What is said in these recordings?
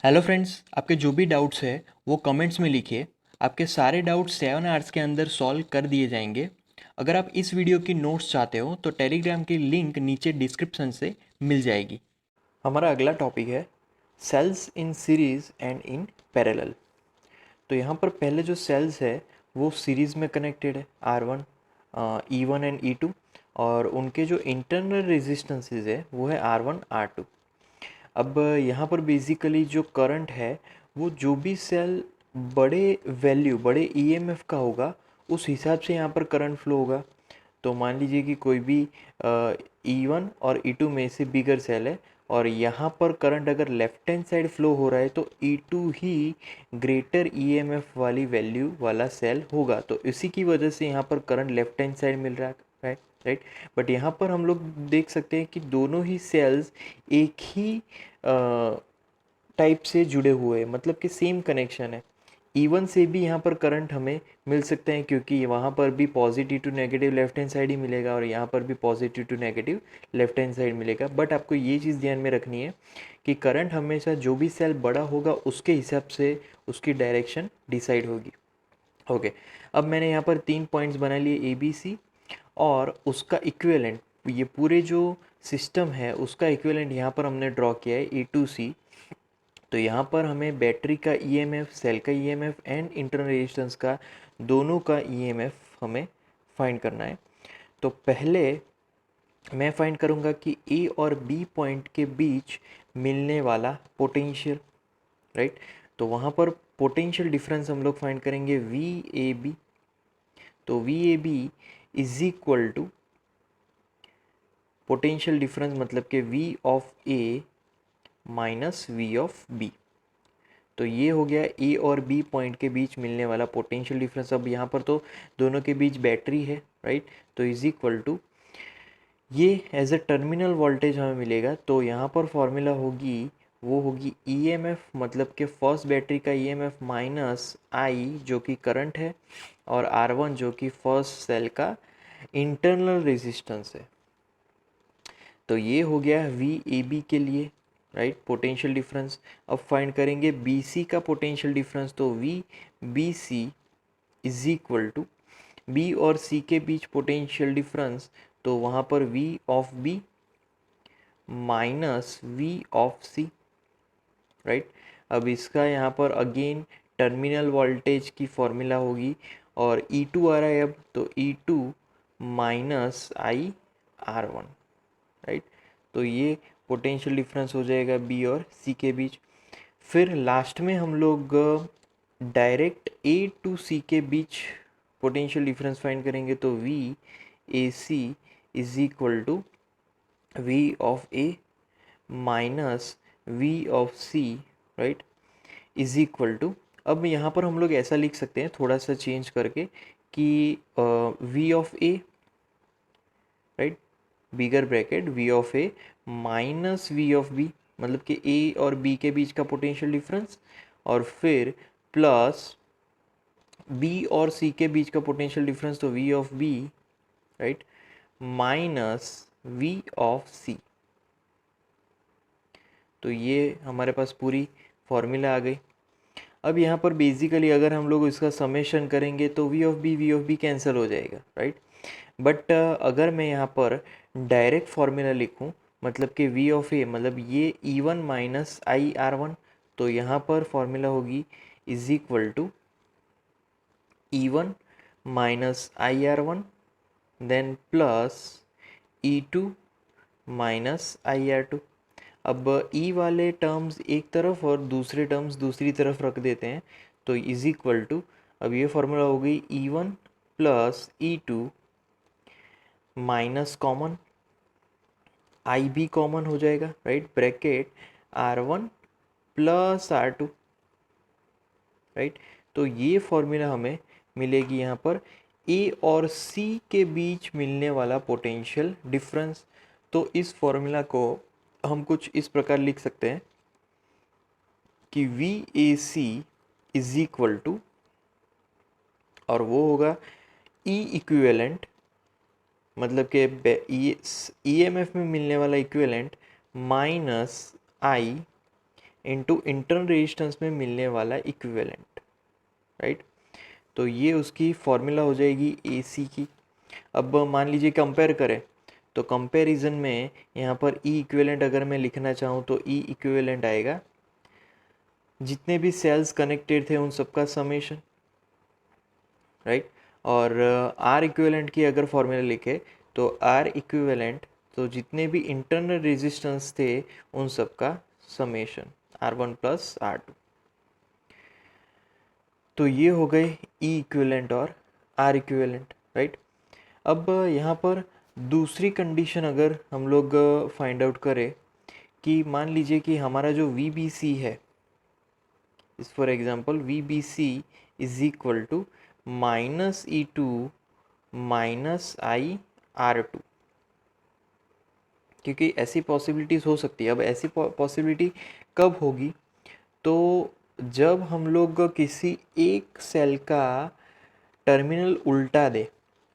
Hello friends, आपके जो भी डाउट्स है वो कमेंट्स में लिखिए। आपके सारे डाउट्स 7 आवर्स के अंदर सॉल्व कर दिए जाएंगे। अगर आप इस वीडियो की नोट्स चाहते हो तो टेलीग्राम की लिंक नीचे डिस्क्रिप्शन से मिल जाएगी। हमारा अगला टॉपिक है cells in series and in parallel. तो यहाँ पर पहले जो सेल्स है वो सीरीज़ में कनेक्टेड है R1, E1 एंड E2, और उनके जो इंटरनल रेजिस्टेंसेस है वो है R1 R2। अब यहाँ पर बेसिकली जो करंट है वो जो भी सेल बड़े वैल्यू बड़े ईएमएफ का होगा उस हिसाब से यहाँ पर करंट फ्लो होगा। तो मान लीजिए कि कोई भी E1 और E2 में से बिगर सेल है और यहाँ पर करंट अगर लेफ्ट हैंड साइड फ्लो हो रहा है तो E2 ही ग्रेटर ईएमएफ वाली वैल्यू वाला सेल होगा। तो इसी की वजह से यहाँ पर करंट लेफ्ट हैंड साइड मिल रहा है, राइट। बट यहाँ पर हम लोग देख सकते हैं कि दोनों ही सेल्स एक ही टाइप से जुड़े हुए हैं, मतलब कि सेम कनेक्शन है। E1 से भी यहाँ पर करंट हमें मिल सकते हैं क्योंकि वहाँ पर भी positive to negative left hand side ही मिलेगा और यहाँ पर भी positive to negative left hand side मिलेगा। बट आपको ये चीज़ ध्यान में रखनी है कि करंट हमेशा जो भी सेल बड़ा होगा उसके हिसाब से उसकी डायरेक्शन डिसाइड होगी। ओके, अब मैंने यहाँ पर 3 पॉइंट्स बना लिए ABC, और उसका इक्विवेलेंट, ये पूरे जो सिस्टम है उसका इक्विवेलेंट यहाँ पर हमने ड्रॉ किया है A2C। तो यहाँ पर हमें बैटरी का ईएमएफ, सेल का ईएमएफ एंड इंटरनल रेजिस्टेंस का दोनों का ईएमएफ हमें फाइंड करना है। तो पहले मैं फाइंड करूँगा कि ए और बी पॉइंट के बीच मिलने वाला पोटेंशियल, राइट। तो वहाँ पर पोटेंशियल डिफरेंस हम लोग फाइंड करेंगे VAB। तो VAB is equal to potential difference मतलब कि V of A minus V of B। तो ये हो गया ए और बी पॉइंट के बीच मिलने वाला पोटेंशियल डिफरेंस। अब यहाँ पर तो दोनों के बीच बैटरी है, राइट। तो इज इक्वल टू ये एज अ टर्मिनल वोल्टेज हमें मिलेगा। तो यहाँ पर फॉर्मूला होगी, वो होगी ईएमएफ मतलब कि फर्स्ट बैटरी का ईएमएफ माइनस आई जो कि करंट है, और R1 जो कि फर्स्ट सेल का इंटरनल रेजिस्टेंस है। तो ये हो गया VAB के लिए, राइट, पोटेंशियल डिफरेंस। अब फाइंड करेंगे BC का पोटेंशियल डिफरेंस। तो VBC is equal to B और C के बीच पोटेंशियल डिफरेंस, तो वहाँ पर V of B minus V of C, right. अब इसका यहाँ पर अगेन टर्मिनल वोल्टेज की फॉर्मूला होगी, और E2 आ रहा है अब, तो E2 माइनस IR1, राइट। तो ये पोटेंशियल डिफरेंस हो जाएगा बी और सी के बीच। फिर लास्ट में हम लोग डायरेक्ट ए टू सी के बीच पोटेंशियल डिफरेंस फाइंड करेंगे। तो VAC is equal to V of A minus V of C, right, is equal to, अब यहाँ पर हम लोग ऐसा लिख सकते हैं थोड़ा सा चेंज करके कि V of A, right, bigger bracket V of A minus V of B, मतलब कि A और B के बीच का पोटेंशियल डिफरेंस, और फिर प्लस B और C के बीच का पोटेंशियल डिफरेंस, तो V of B, right, minus V of C। तो ये हमारे पास पूरी फॉर्मूला आ गई। अब यहाँ पर बेसिकली अगर हम लोग इसका समेशन करेंगे तो V ऑफ B कैंसिल हो जाएगा, राइट। बट अगर मैं यहाँ पर डायरेक्ट फार्मूला लिखूँ, मतलब कि V ऑफ A मतलब ये E1 माइनस IR1, तो यहाँ पर फार्मूला होगी is equal to E1 minus IR1 then plus E2 minus IR2। अब E वाले टर्म्स एक तरफ और दूसरे टर्म्स दूसरी तरफ रख देते हैं, तो इज इक्वल टू, अब ये फार्मूला हो गई E1 plus E2 minus common आई भी कॉमन हो जाएगा, right, bracket R1 plus R2, right. तो ये फॉर्मूला हमें मिलेगी यहाँ पर A और C के बीच मिलने वाला पोटेंशियल डिफरेंस। तो इस फॉर्मूला को हम कुछ इस प्रकार लिख सकते हैं कि VAC इज इक्वल टू, और वो होगा E इक्विवेलेंट मतलब कि EMF में मिलने वाला equivalent minus I into internal resistance में मिलने वाला इक्विवेलेंट, राइट। तो ये उसकी फॉर्मूला हो जाएगी AC की। अब मान लीजिए कंपेयर करें, तो कंपैरिजन में यहाँ पर E इक्विवेलेंट अगर मैं लिखना चाहूँ तो E इक्विवेलेंट आएगा जितने भी सेल्स कनेक्टेड थे उन सबका समेशन, राइट। और R इक्विवेलेंट की अगर फॉर्मूला लिखे तो R इक्विवेलेंट, तो जितने भी इंटरनल रेजिस्टेंस थे उन सबका समेशन R1 प्लस R2। तो ये हो गए E इक्विवेलेंट और R इक्विवेलेंट, राइट। अब यहाँ पर दूसरी कंडीशन अगर हम लोग फाइंड आउट करें कि मान लीजिए कि हमारा जो VBC है, इस for example VBC is equal to -E2 minus IR2, क्योंकि ऐसी पॉसिबिलिटीज़ हो सकती है। अब ऐसी पॉसिबिलिटी कब होगी, तो जब हम लोग किसी एक सेल का टर्मिनल उल्टा दे,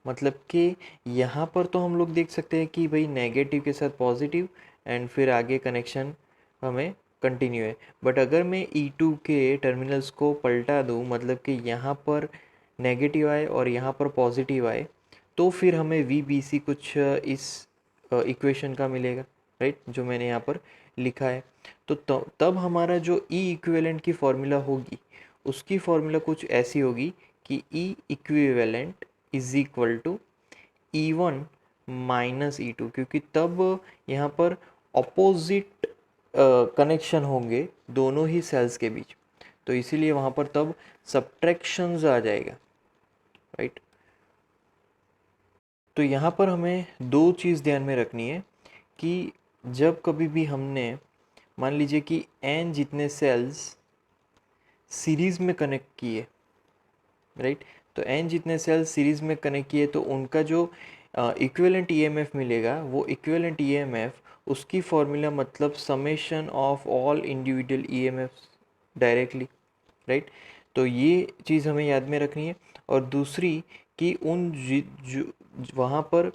मतलब कि यहाँ पर तो हम लोग देख सकते हैं कि भाई नेगेटिव के साथ पॉजिटिव एंड फिर आगे कनेक्शन हमें कंटिन्यू है। बट अगर मैं E2 के टर्मिनल्स को पलटा दूँ, मतलब कि यहाँ पर नेगेटिव आए और यहाँ पर पॉजिटिव आए, तो फिर हमें VBC कुछ इस इक्वेशन का मिलेगा, राइट, जो मैंने यहाँ पर लिखा है। तो तब हमारा जो E इक्विवेलेंट की फॉर्मूला होगी, उसकी फॉर्मूला कुछ ऐसी होगी कि E equivalent is equal to E1 minus E2, क्योंकि तब यहाँ पर अपोजिट कनेक्शन होंगे दोनों ही सेल्स के बीच, तो इसीलिए वहाँ पर तब सब्ट्रैक्शंस आ जाएगा, राइट। तो यहाँ पर हमें दो चीज़ ध्यान में रखनी है कि जब कभी भी हमने मान लीजिए कि n जितने सेल्स सीरीज़ में कनेक्ट किए, राइट, तो n जितने सेल्स सीरीज़ में कनेक्ट किए तो उनका जो इक्विवेलेंट EMF मिलेगा, वो इक्विवेलेंट EMF उसकी फॉर्मूला मतलब summation of all individual EMF directly, right. तो ये चीज़ हमें याद में रखनी है। और दूसरी कि वहाँ पर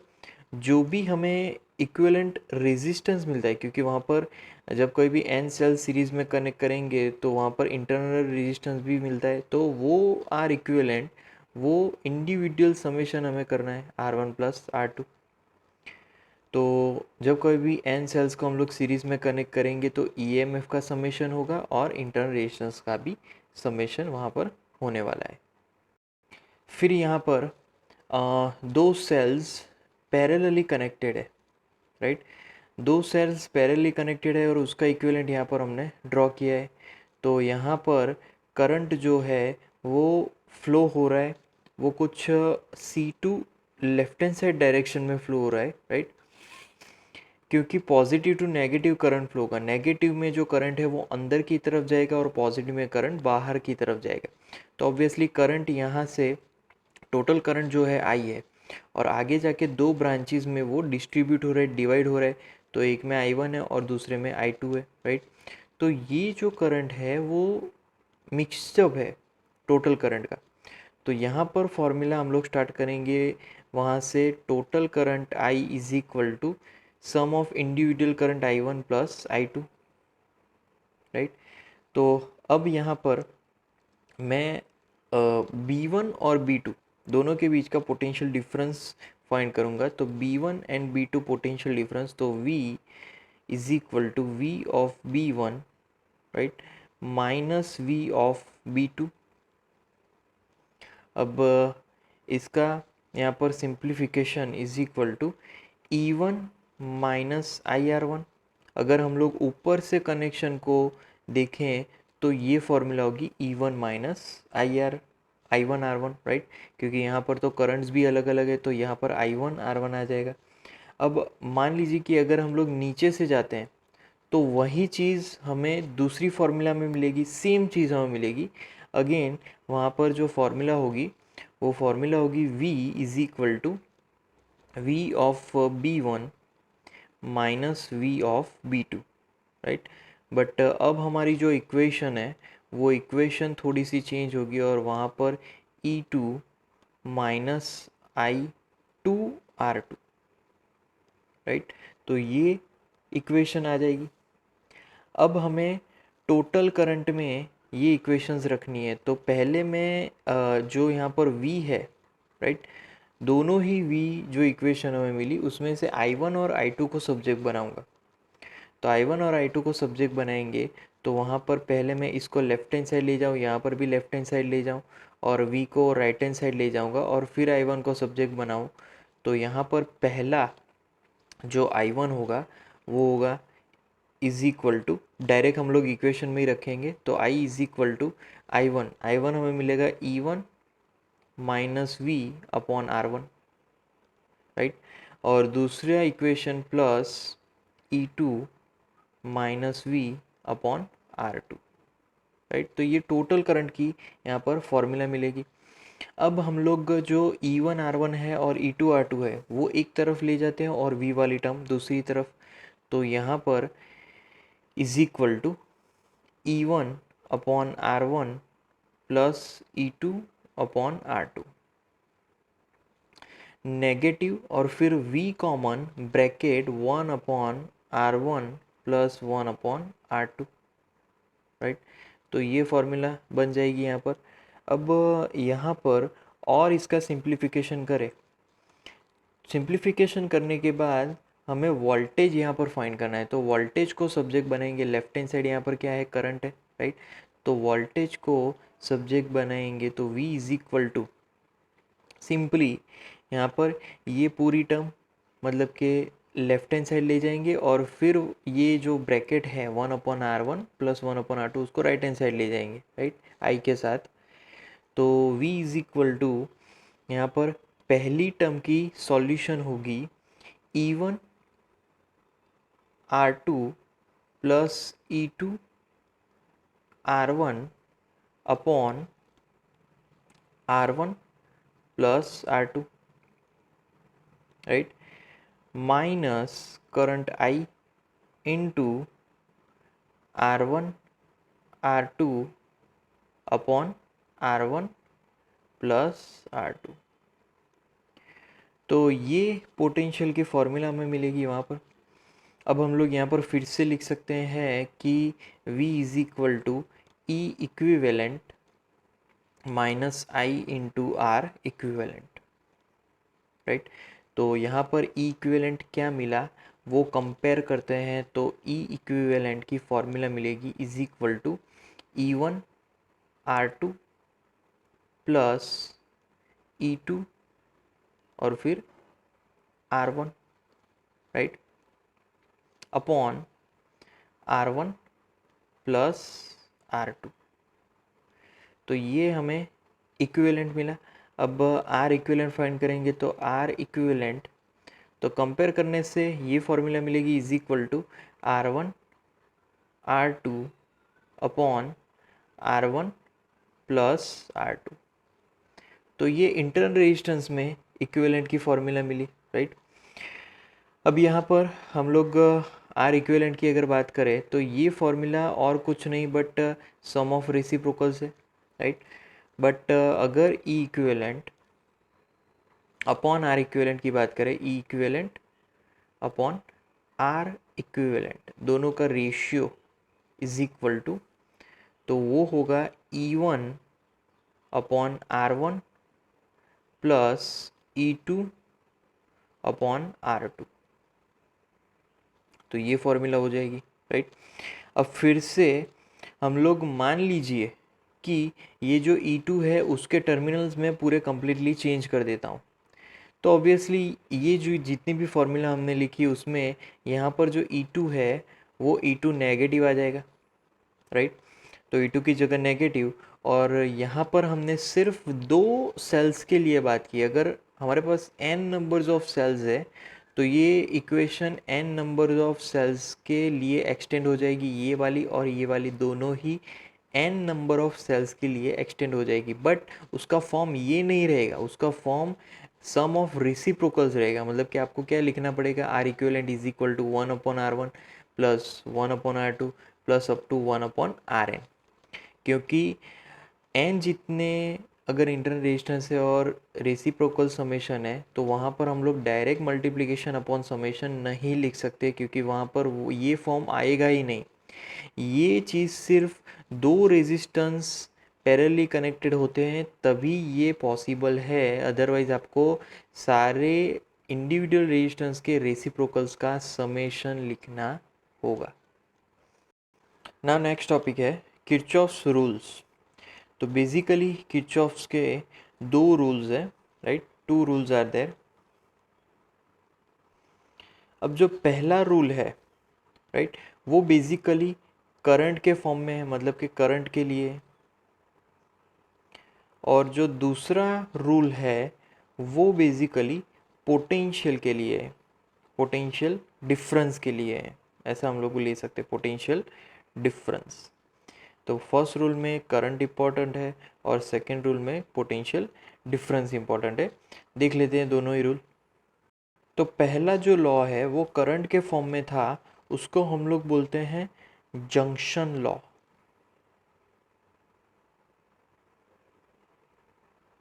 जो भी हमें इक्विवेलेंट रेजिस्टेंस मिलता है, क्योंकि वहाँ पर जब कोई भी n सेल सीरीज़ में कनेक्ट करेंगे तो वहाँ पर इंटरनल रेजिस्टेंस भी मिलता है, तो वो आर इक्विवेलेंट, वो इंडिविजुअल समेशन हमें करना है R1 प्लस R2। तो जब कोई भी n सेल्स को हम लोग सीरीज़ में कनेक्ट करेंगे तो EMF का समेशन होगा और इंटरनल रेजिस्टेंस का भी समेशन वहाँ पर होने वाला है। फिर यहाँ पर दो सेल्स पैरेलली कनेक्टेड है, राइट। दो सेल्स पैरेलली कनेक्टेड है और उसका इक्विवेलेंट यहाँ पर हमने ड्रॉ किया है। तो यहाँ पर करंट जो है वो फ्लो हो रहा है, वो कुछ C2 left hand side direction में फ्लो हो रहा है, राइट, क्योंकि positive to negative current flow होगा। नेगेटिव में जो करंट है वो अंदर की तरफ जाएगा और पॉजिटिव में करंट बाहर की तरफ जाएगा। तो ऑब्वियसली करंट यहाँ से टोटल करंट जो है I है, और आगे जाके दो ब्रांचेस में वो डिस्ट्रीब्यूट हो रहा है, डिवाइड हो रहा है, तो एक में I1 है और दूसरे में I2 है, राइट। तो ये जो करंट है वो मिक्सचर है टोटल करंट का। तो यहाँ पर फॉर्मूला हम लोग स्टार्ट करेंगे वहाँ से, total current I is equal to sum of individual current I1 plus I2, right. तो अब यहाँ पर मैं B1 और B2 दोनों के बीच का पोटेंशियल डिफरेंस फाइंड करूँगा। तो B1 and B2 potential difference, तो V is equal to V of B1, right, minus V of B2। अब इसका यहाँ पर simplification is equal to E1 minus IR1। अगर हम लोग ऊपर से कनेक्शन को देखें तो ये फॉर्मूला होगी E1 minus I1 R1, right, क्योंकि यहाँ पर तो करंट्स भी अलग अलग है, तो यहाँ पर I1 R1 आ जाएगा। अब मान लीजिए कि अगर हम लोग नीचे से जाते हैं तो वही चीज़ हमें दूसरी फार्मूला में मिलेगी, सेम चीज़ हमें मिलेगी। अगेन वहाँ पर जो फार्मूला होगी वो फार्मूला होगी V is equal to V of B1 minus V of B2, right. But अब हमारी जो इक्वेशन है वो इक्वेशन थोड़ी सी चेंज होगी और वहाँ पर E2 minus I2 R2, right. तो ये इक्वेशन आ जाएगी। अब हमें टोटल करंट में ये इक्वेशंस रखनी है। तो पहले मैं जो यहाँ पर V है, राइट, दोनों ही V जो इक्वेशन हमें मिली उसमें से I1 और I2 को सब्जेक्ट बनाऊंगा। तो I1 और I2 को सब्जेक्ट बनाएंगे तो वहाँ पर पहले मैं इसको लेफ्ट हैंड साइड ले जाऊँ, यहाँ पर भी लेफ्ट हैंड साइड ले जाऊँ और V को राइट हैंड साइड ले जाऊँगा और फिर I1 को सब्जेक्ट बनाऊँ। तो यहाँ पर पहला जो I1 होगा वो होगा इज इक्वल टू, डायरेक्ट हम लोग इक्वेशन में ही रखेंगे, तो I is equal to I1 हमें मिलेगा E1 minus V upon R1, right. और दूसरा equation plus E2 minus V upon R2, right. तो ये टोटल करंट की यहाँ पर फॉर्मूला मिलेगी। अब हम लोग जो E1 R1 है और E2 R2 है वो एक तरफ ले जाते हैं और V वाली टर्म दूसरी तरफ। तो यहाँ पर is equal to E1 upon R1 plus E2 upon R2, negative और फिर V common, bracket 1 upon R1 plus 1 upon R2, right. तो ये फॉर्मूला बन जाएगी यहाँ पर। अब यहाँ पर और इसका सिंप्लीफिकेशन करें, सिंप्लीफिकेशन करने के बाद हमें वोल्टेज यहाँ पर फाइंड करना है। तो वोल्टेज को सब्जेक्ट बनाएंगे, लेफ्ट हैंड साइड यहाँ पर क्या है, करंट है, राइट। तो वोल्टेज को सब्जेक्ट बनाएंगे तो V is equal to, simply यहाँ पर ये पूरी टर्म मतलब कि लेफ्ट हैंड साइड ले जाएंगे और फिर ये जो ब्रैकेट है 1/R1 प्लस 1/R2 उसको राइट हैंड साइड ले जाएंगे, राइट, I के साथ। तो V इज इक्वल टू, यहाँ पर पहली टर्म की सॉल्यूशन होगी E1 R2 plus E2 R1 upon R1 plus R2, right, minus current I into R1 R2 upon R1 plus R2। तो ये पोटेंशियल की फॉर्मूला हमें मिलेगी वहाँ पर। अब हम लोग यहाँ पर फिर से लिख सकते हैं कि V is equal to E equivalent minus I into R equivalent, right. तो यहाँ पर E इक्विवेलेंट क्या मिला वो कंपेयर करते हैं। तो E इक्विवेलेंट की फॉर्मूला मिलेगी is equal to E1 R2 plus E2 और फिर R1, right, upon R1 plus R2। तो ये हमें इक्विवेलेंट मिला। अब R इक्विवेलेंट फाइंड करेंगे तो R इक्विवेलेंट, तो कंपेयर करने से ये फॉर्मूला मिलेगी is equal to R1 R2 upon R1 plus R2। तो ये इंटरनल रेजिस्टेंस में इक्विवेलेंट की फॉर्मूला मिली, राइट। अब यहाँ पर हम लोग R इक्विवेलेंट की अगर बात करें तो ये फॉर्मूला और कुछ नहीं बट सम ऑफ रेसिप्रोकल्स है, राइट। बट अगर E equivalent upon R equivalent की बात करें, E equivalent upon R equivalent दोनों का रेशियो इज इक्वल टू, तो वो होगा E1 upon R1 plus E2 upon R2। तो ये फॉर्मूला हो जाएगी, राइट। अब फिर से हम लोग मान लीजिए कि ये जो E2 है उसके टर्मिनल्स में पूरे कम्प्लीटली चेंज कर देता हूँ। तो ऑब्वियसली ये जो जितनी भी फॉर्मूला हमने लिखी उसमें यहाँ पर जो E2 है वो E2 नेगेटिव आ जाएगा, राइट। तो E2 की जगह नेगेटिव, और यहाँ पर हमने सिर्फ 2 सेल्स के लिए बात की। अगर हमारे पास n नंबर्स ऑफ सेल्स है तो ये equation n numbers of cells के लिए एक्सटेंड हो जाएगी, ये वाली और ये वाली दोनों ही n नंबर ऑफ सेल्स के लिए एक्सटेंड हो जाएगी। बट उसका फॉर्म ये नहीं रहेगा, उसका फॉर्म सम ऑफ रेसिप्रोकल्स रहेगा। मतलब कि आपको क्या लिखना पड़ेगा, R equivalent is equal to 1/R1 plus 1/R2 plus up to 1/Rn, क्योंकि n जितने अगर इंटरनल रेजिस्टेंस है और रेसिप्रोकल समेशन है तो वहाँ पर हम लोग डायरेक्ट मल्टीप्लिकेशन अपॉन समेशन नहीं लिख सकते, क्योंकि वहाँ पर ये फॉर्म आएगा ही नहीं। ये चीज़ सिर्फ दो रेजिस्टेंस पैरेलली कनेक्टेड होते हैं तभी ये पॉसिबल है, अदरवाइज आपको सारे इंडिविजुअल रेजिस्टेंस के रेसिप्रोकल्स का समेशन लिखना होगा। ना नेक्स्ट टॉपिक है किरचॉफ्स रूल्स। तो बेसिकली किरचॉफ्स के दो रूल्स हैं, right, two rules are there. अब जो पहला रूल है, राइट, वो बेसिकली करंट के फॉर्म में है, मतलब कि करंट के लिए। और जो दूसरा रूल है वो बेसिकली पोटेंशियल के लिए है, पोटेंशियल डिफरेंस के लिए है, ऐसा हम लोग ले सकते हैं, पोटेंशियल डिफरेंस। तो फर्स्ट रूल में करंट इम्पॉर्टेंट है और सेकेंड रूल में पोटेंशियल डिफरेंस इम्पॉर्टेंट है। देख लेते हैं दोनों ही रूल। तो पहला जो लॉ है वो करंट के फॉर्म में था, उसको हम लोग बोलते हैं जंक्शन लॉ,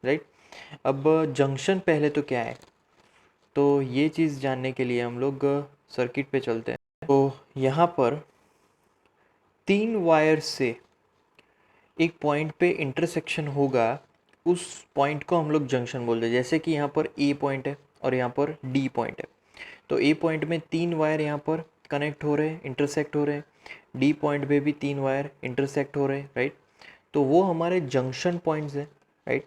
राइट। अब जंक्शन पहले तो क्या है, तो ये चीज़ जानने के लिए हम लोग सर्किट पे चलते हैं। तो यहाँ पर तीन वायर से एक पॉइंट पे इंटरसेक्शन होगा, उस पॉइंट को हम लोग जंक्शन बोलते हैं। जैसे कि यहाँ पर ए पॉइंट है और यहाँ पर डी पॉइंट है, तो ए पॉइंट में तीन वायर यहाँ पर कनेक्ट हो रहे हैं, इंटरसेक्ट हो रहे हैं, डी पॉइंट पे भी तीन वायर इंटरसेक्ट हो रहे हैं, राइट। तो वो हमारे जंक्शन पॉइंट्स हैं, राइट।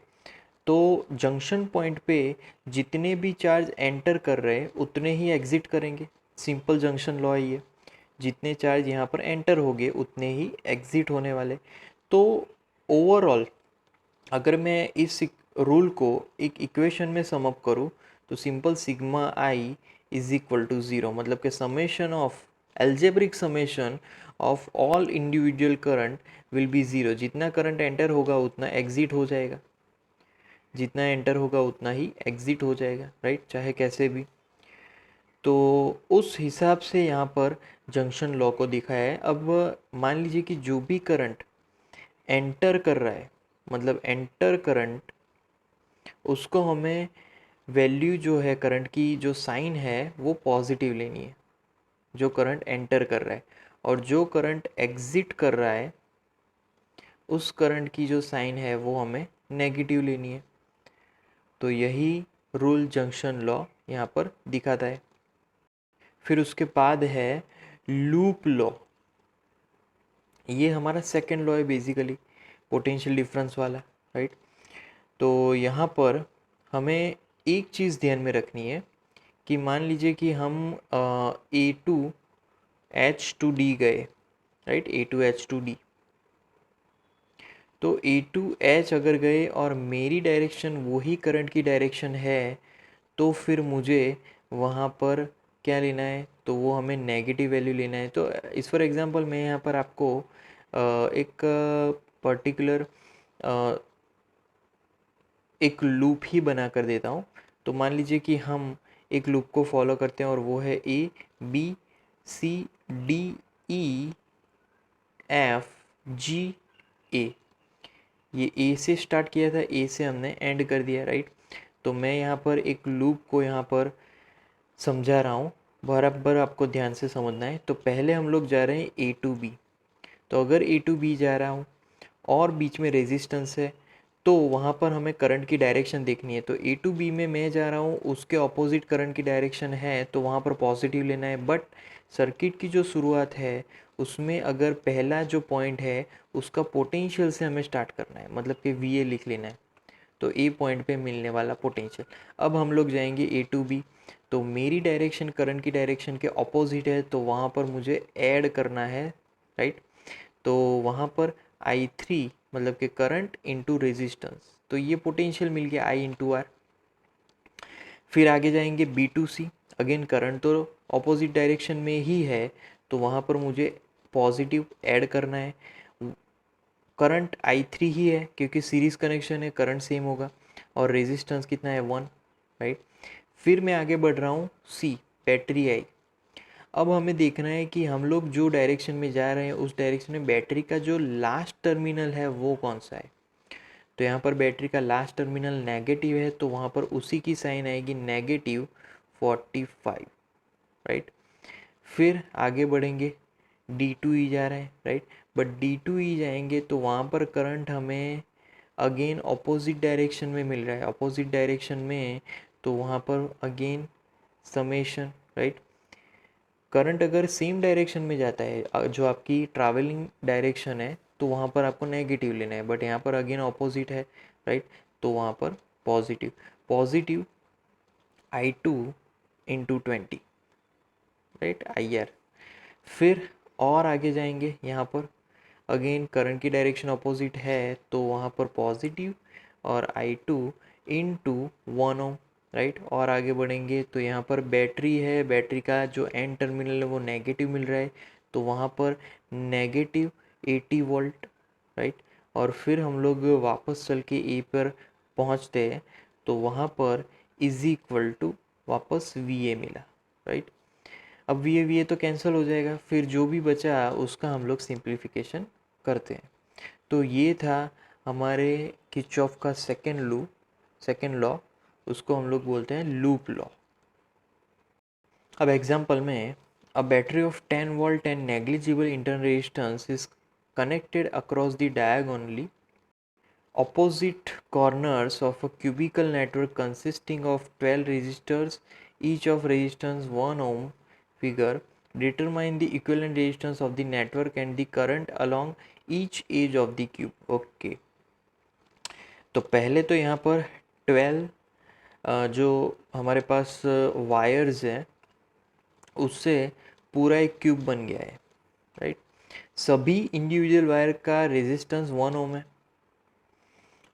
तो जंक्शन पॉइंट पे जितने भी चार्ज एंटर कर रहे हैं उतने ही एग्जिट करेंगे, सिंपल जंक्शन लॉ है ये। जितने चार्ज यहाँ पर एंटर होंगे उतने ही एग्जिट होने वाले। तो ओवरऑल अगर मैं इस रूल को एक इक्वेशन में सम अप करूँ तो simple sigma I is equal to zero, मतलब कि summation of algebraic summation of all individual current will be zero. जितना करंट एंटर होगा उतना एग्जिट हो जाएगा, जितना एंटर होगा उतना ही एग्जिट हो जाएगा, राइट, चाहे कैसे भी। तो उस हिसाब से यहाँ पर जंक्शन लॉ को दिखाया है। अब मान लीजिए कि जो भी करंट एंटर कर रहा है, मतलब एंटर करंट, उसको हमें वैल्यू जो है करंट की, जो साइन है वो पॉजिटिव लेनी है, जो करंट एंटर कर रहा है। और जो करंट एग्जिट कर रहा है उस करंट की जो साइन है वो हमें नेगेटिव लेनी है। तो यही रूल जंक्शन लॉ यहाँ पर दिखाता है। फिर उसके बाद है लूप लॉ। ये हमारा सेकेंड लॉ है बेसिकली, पोटेंशियल डिफरेंस वाला, राइट। तो यहाँ पर हमें एक चीज़ ध्यान में रखनी है कि मान लीजिए कि हम A2H2D गए, राइट, A2H2D। तो A2H अगर गए और मेरी डायरेक्शन वही करंट की डायरेक्शन है, तो फिर मुझे वहाँ पर क्या लेना है, तो वो हमें नेगेटिव वैल्यू लेना है। तो इस फॉर एग्जांपल मैं यहाँ पर आपको एक पर्टिकुलर एक लूप ही बना कर देता हूँ। तो मान लीजिए कि हम एक लूप को फॉलो करते हैं और वो है A B C D E F G A। ये ए से स्टार्ट किया था, ए से हमने एंड कर दिया, राइट। तो मैं यहाँ पर एक लूप को यहाँ पर समझा रहा हूँ, बराबर आपको ध्यान से समझना है। तो पहले हम लोग जा रहे हैं ए टू बी। तो अगर ए टू बी जा रहा हूँ और बीच में रेजिस्टेंस है, तो वहाँ पर हमें करंट की डायरेक्शन देखनी है। तो ए टू बी में मैं जा रहा हूँ, उसके ऑपोजिट करंट की डायरेक्शन है, तो वहाँ पर पॉजिटिव लेना है। बट सर्किट की जो शुरुआत है उसमें अगर पहला जो पॉइंट है उसका पोटेंशियल से हमें स्टार्ट करना है, मतलब कि वी ए लिख लेना है। तो ए पॉइंट पे मिलने वाला पोटेंशियल। अब हम लोग जाएंगे ए टू बी। तो मेरी डायरेक्शन करंट की डायरेक्शन के ऑपोजिट है, तो वहाँ पर मुझे ऐड करना है, राइट। तो वहाँ पर I3 मतलब कि करंट इंटू रेजिस्टेंस, तो ये पोटेंशियल मिल गया I इंटू आर। फिर आगे जाएंगे B2C, अगेन करंट तो ऑपोजिट डायरेक्शन में ही है, तो वहाँ पर मुझे पॉजिटिव ऐड करना है। करंट I3 ही है क्योंकि सीरीज़ कनेक्शन है, करंट सेम होगा। और रेजिस्टेंस कितना है 1, राइट। फिर मैं आगे बढ़ रहा हूँ C, बैटरी आई। अब हमें देखना है कि हम लोग जो डायरेक्शन में जा रहे हैं उस डायरेक्शन में बैटरी का जो लास्ट टर्मिनल है वो कौन सा है। तो यहाँ पर बैटरी का लास्ट टर्मिनल नेगेटिव है, तो वहाँ पर उसी की साइन आएगी -45, राइट। फिर आगे बढ़ेंगे D2E जा रहा है, राइट। बट D2E जाएंगे तो वहाँ पर करंट हमें अगेन अपोजिट डायरेक्शन में मिल रहा है, अपोजिट डायरेक्शन में, तो वहाँ पर अगेन समेशन, राइट। करंट अगर सेम डायरेक्शन में जाता है जो आपकी ट्रैवलिंग डायरेक्शन है, तो वहाँ पर आपको नेगेटिव लेना है, बट यहाँ पर अगेन ऑपोजिट है, राइट। तो वहाँ पर positive, positive I2 into 20, right, IR। फिर और आगे जाएंगे, यहाँ पर अगेन करंट की डायरेक्शन अपोजिट है, तो वहाँ पर पॉजिटिव और I2 इंटू 1 ओम, राइट। और आगे बढ़ेंगे तो यहाँ पर बैटरी है, बैटरी का जो एंड टर्मिनल है वो नेगेटिव मिल रहा है, तो वहाँ पर नेगेटिव 80 वोल्ट, राइट। और फिर हम लोग वापस चल के ए पर पहुँचते हैं, तो वहाँ पर इज इक्वल टू वापस VA मिला, राइट। अब VA तो कैंसिल हो जाएगा, फिर जो भी बचा उसका हम लोग सिंप्लीफिकेशन करते हैं। तो ये था हमारे किरचॉफ का सेकेंड लॉ, उसको हम लोग बोलते हैं लूप लॉ। अब एग्जांपल में a battery of 10 volt and negligible internal resistance is connected across the diagonally opposite corners of a cubical network consisting of 12 resistors, each of resistance 1 ohm. Figure determine the equivalent resistance of the network and the current along each edge of the cube. Okay, तो पहले तो यहाँ पर 12 जो हमारे पास wires हैं उससे पूरा एक क्यूब बन गया है, राइट। सभी इंडिविजुअल वायर का रेजिस्टेंस 1 ओम है।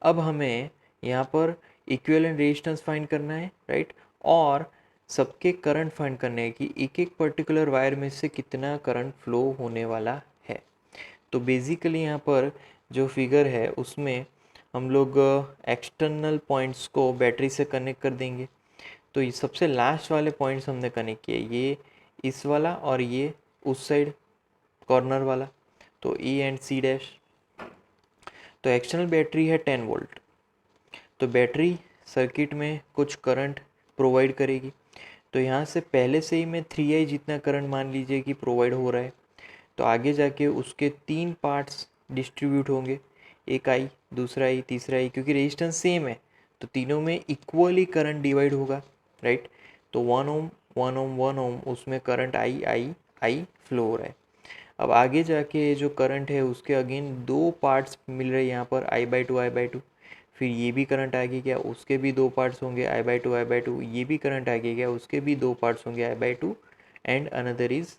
अब हमें यहाँ पर इक्विवेलेंट रेजिस्टेंस फाइंड करना है, राइट। और सबके करंट फाइंड करने हैं कि एक एक पर्टिकुलर वायर में से कितना करंट फ्लो होने वाला है। तो बेसिकली यहाँ पर जो फिगर है उसमें हम लोग एक्सटर्नल पॉइंट्स को बैटरी से कनेक्ट कर देंगे। तो ये सबसे लास्ट वाले पॉइंट्स हमने कनेक्ट किए, ये इस वाला और ये उस साइड कॉर्नर वाला, तो E एंड C डैश। तो एक्सटर्नल बैटरी है 10 वोल्ट, तो बैटरी सर्किट में कुछ करंट प्रोवाइड करेगी। तो यहाँ से पहले से ही मैं 3I जितना करंट मान लीजिए कि प्रोवाइड हो रहा है, तो आगे जाके उसके 3 पार्ट्स डिस्ट्रीब्यूट होंगे, एक I, दूसरा I, तीसरा I, क्योंकि रेजिस्टेंस सेम है तो तीनों में इक्वली करंट डिवाइड होगा, राइट। तो 1 ओम 1 ओम 1 ओम उसमें करंट I फ्लो हो रहा है। अब आगे जाके जो करंट है उसके अगेन 2 पार्ट्स मिल रहे हैं यहाँ पर I/2 फिर ये भी करंट आगे गया, उसके भी 2 पार्ट्स होंगे I/2 ये भी करंट आगे गया, उसके भी 2 पार्ट्स होंगे I/2 and another is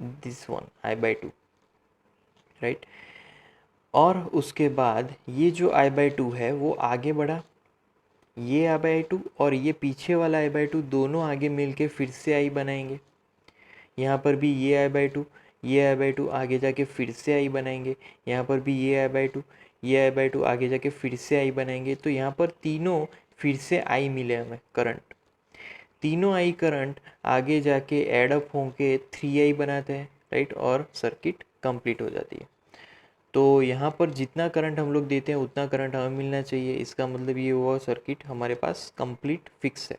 this one I/2, right. और उसके बाद ये जो I/2 है वो आगे बढ़ा, ये I/2 और ये पीछे वाला I/2 दोनों आगे मिलके फिर से I बनाएंगे। यहाँ पर भी ये ये I/2 आगे जाके फिर से I बनाएंगे, यहाँ पर भी ये I/2 आगे जाके फिर से I बनाएंगे। तो यहाँ पर तीनों फिर से I मिले हमें करंट, तीनों I करंट आगे जाके एडअप होके 3I बनाते हैं, राइट, और सर्किट कंप्लीट हो जाती है। तो यहाँ पर जितना करंट हम लोग देते हैं उतना करंट हमें मिलना चाहिए, इसका मतलब ये हुआ सर्किट हमारे पास कंप्लीट फिक्स है।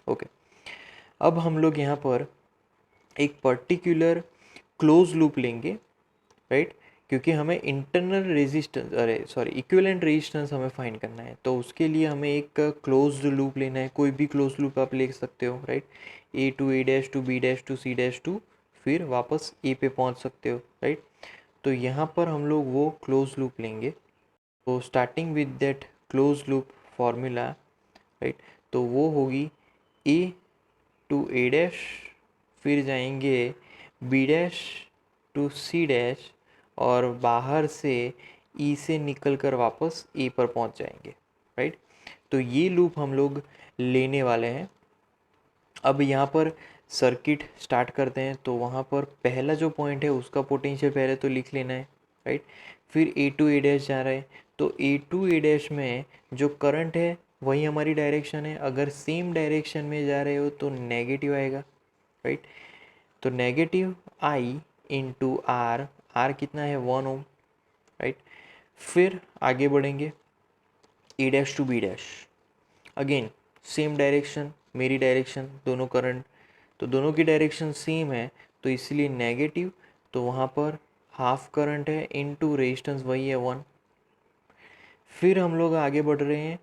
ओके, अब हम लोग यहाँ पर एक पर्टिकुलर क्लोज लूप लेंगे, राइट, क्योंकि हमें इंटरनल इक्विवेलेंट रेजिस्टेंस हमें फाइंड करना है। तो उसके लिए हमें एक क्लोज लूप लेना है, कोई भी क्लोज लूप आप ले सकते हो, right. A to A dash to B dash to C dash to फिर वापस A पे पहुंच सकते हो, राइट। तो यहाँ पर हम लोग वो क्लोज लूप लेंगे। तो starting with that close loop formula, right, तो वो होगी A टू A डैश, फिर जाएंगे B dash to C dash और बाहर से E से निकल कर वापस A पर पहुंच जाएंगे, राइट। तो ये लूप हम लोग लेने वाले हैं। अब यहाँ पर सर्किट स्टार्ट करते हैं, तो वहाँ पर पहला जो पॉइंट है उसका पोटेंशियल पहले तो लिख लेना है, राइट। फिर A टू A डैश जा रहा है, तो A टू A डैश में जो करंट है वही हमारी डायरेक्शन है। अगर सेम डायरेक्शन में जा रहे हो तो नेगेटिव आएगा, राइट। तो नेगेटिव I इंटू R कितना है 1 ओम, राइट। फिर आगे बढ़ेंगे A dash to B dash, again same direction, मेरी डायरेक्शन, दोनों करंट, तो दोनों की डायरेक्शन सेम है तो इसलिए नेगेटिव, तो वहाँ पर हाफ करंट है इनटू रेजिस्टेंस वही है 1। फिर हम लोग आगे बढ़ रहे हैं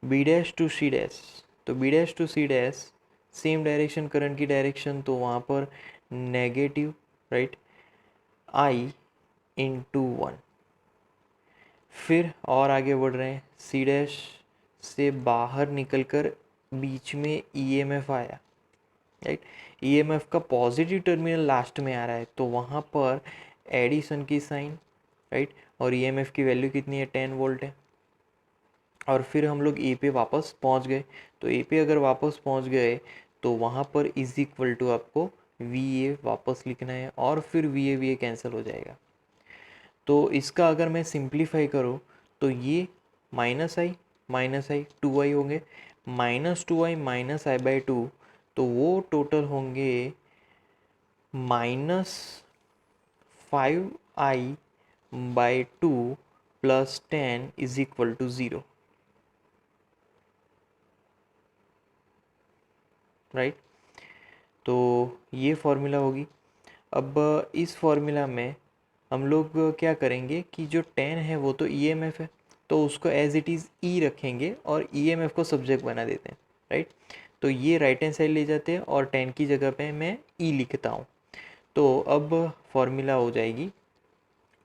B dash to C dash. तो B dash to C dash same direction current की डायरेक्शन, तो वहाँ पर नेगेटिव राइट आई इंटू 1। फिर और आगे बढ़ रहे हैं सी डैश से बाहर निकलकर बीच में ईएमएफ आया राइट। ईएमएफ का पॉजिटिव टर्मिनल लास्ट में आ रहा है, तो वहाँ पर एडिशन की साइन राइट। और ईएमएफ की वैल्यू कितनी है 10 वोल्ट है। और फिर हम लोग ए पे वापस पहुंच गए। तो ए पे अगर वापस पहुंच गए तो वहाँ पर इज इक्वल टू आपको वी ए वापस लिखना है, और फिर वी ए कैंसिल हो जाएगा। तो इसका अगर मैं सिंप्लीफाई करूँ तो ये माइनस आई 2i होंगे, -2i-i/2, तो वो टोटल होंगे -5i/2 + 10 = 0 राइट। तो ये फॉर्मूला होगी। अब इस फॉर्मूला में हम लोग क्या करेंगे कि जो 10 है वो तो ईएमएफ है, तो उसको एज इट इज़ ई रखेंगे और ईएमएफ को सब्जेक्ट बना देते हैं राइट। तो ये राइट हैंड साइड ले जाते हैं और 10 की जगह पे मैं ई लिखता हूँ। तो अब फॉर्मूला हो जाएगी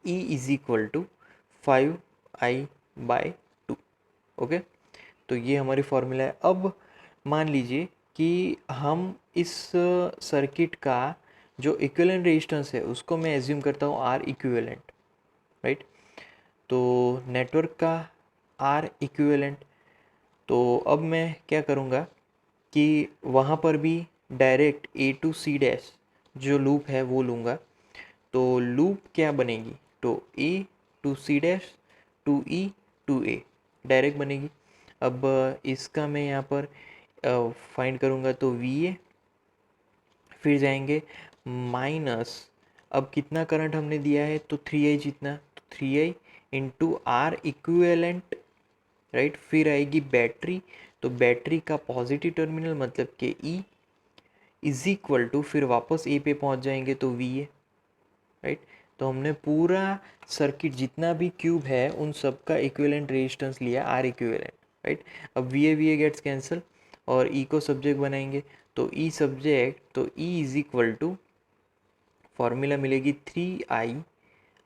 E = 5i/2। ओके, तो ये हमारी फॉर्मूला है। अब मान लीजिए कि हम इस सर्किट का जो इक्विवेलेंट रेजिस्टेंस है उसको मैं एज्यूम करता हूँ आर इक्विवेलेंट राइट। तो नेटवर्क का आर इक्विवेलेंट, तो अब मैं क्या करूँगा कि वहाँ पर भी direct A to C dash जो लूप है वो लूँगा। तो लूप क्या बनेगी, तो A to C dash to E to A direct बनेगी। अब इसका मैं यहाँ पर फाइंड करूँगा तो वी ए, फिर जाएंगे माइनस, अब कितना करंट हमने दिया है तो 3i जितना, तो 3i into are equivalent right. फिर आएगी बैटरी, तो बैटरी का पॉजिटिव टर्मिनल मतलब कि ई इज इक्वल टू, फिर वापस ए पे पहुंच जाएंगे तो वी ए राइट। तो हमने पूरा सर्किट जितना भी क्यूब है उन सब का इक्विवेलेंट रेजिस्टेंस लिया आर इक्विवेलेंट राइट। अब वी ए गेट्स कैंसिल और ई को सब्जेक्ट बनाएंगे, तो ई सब्जेक्ट, तो E is equal to formula मिलेगी 3i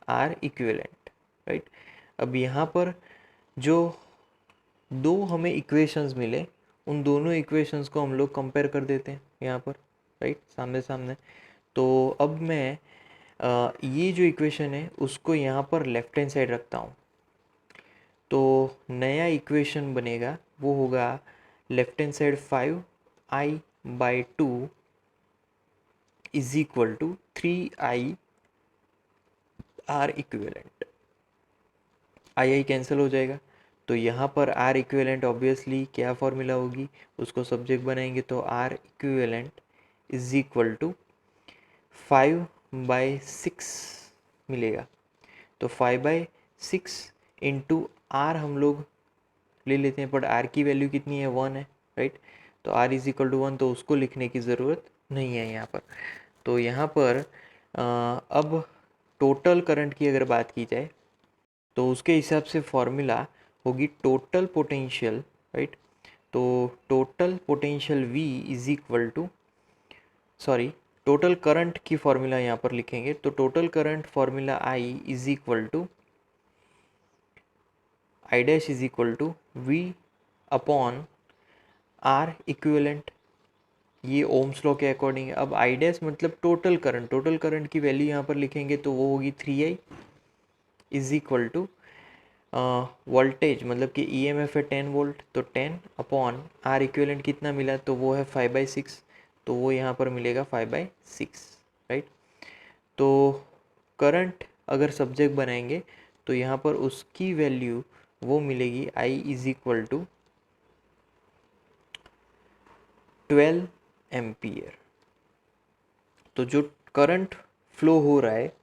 आर इक्विवेलेंट राइट। अब यहाँ पर जो दो हमें इक्वेशंस मिले उन दोनों इक्वेशंस को हम लोग कंपेयर कर देते हैं यहाँ पर राइट, सामने सामने। तो अब मैं ये जो इक्वेशन है उसको यहाँ पर लेफ्ट हैंड साइड रखता हूँ। तो नया इक्वेशन बनेगा वो होगा left hand side 5i/2 = 3i R equivalent. I cancel हो जाएगा, तो यहाँ पर आर इक्विवेलेंट ऑब्वियसली क्या फॉर्मूला होगी, उसको सब्जेक्ट बनाएंगे तो आर इक्विवेलेंट = 5/6 मिलेगा। तो 5/6 इंटू आर हम लोग ले लेते हैं, बट आर की वैल्यू कितनी है 1 है राइट। तो आर = 1, तो उसको लिखने की ज़रूरत नहीं है यहाँ पर। तो यहाँ पर अब टोटल करंट की अगर बात की जाए तो उसके हिसाब से फॉर्मूला होगी टोटल पोटेंशियल राइट। तो total potential V is equal to, sorry, total current की फॉर्मूला यहाँ पर लिखेंगे, तो total current formula I is equal to I dash is equal to V upon R equivalent, ये ओम्स लॉ के according है। अब I डैश मतलब टोटल करंट की वैल्यू यहाँ पर लिखेंगे तो वो होगी 3i is equal to voltage मतलब कि ईएमएफ है 10 वोल्ट, तो 10 अपॉन आर इक्विवेलेंट कितना मिला तो वो है 5/6, तो वो यहाँ पर मिलेगा 5/6 राइट। तो करंट अगर सब्जेक्ट बनाएंगे तो यहाँ पर उसकी वैल्यू वो मिलेगी I is equal to 12 ampere. तो जो करंट फ्लो हो रहा है,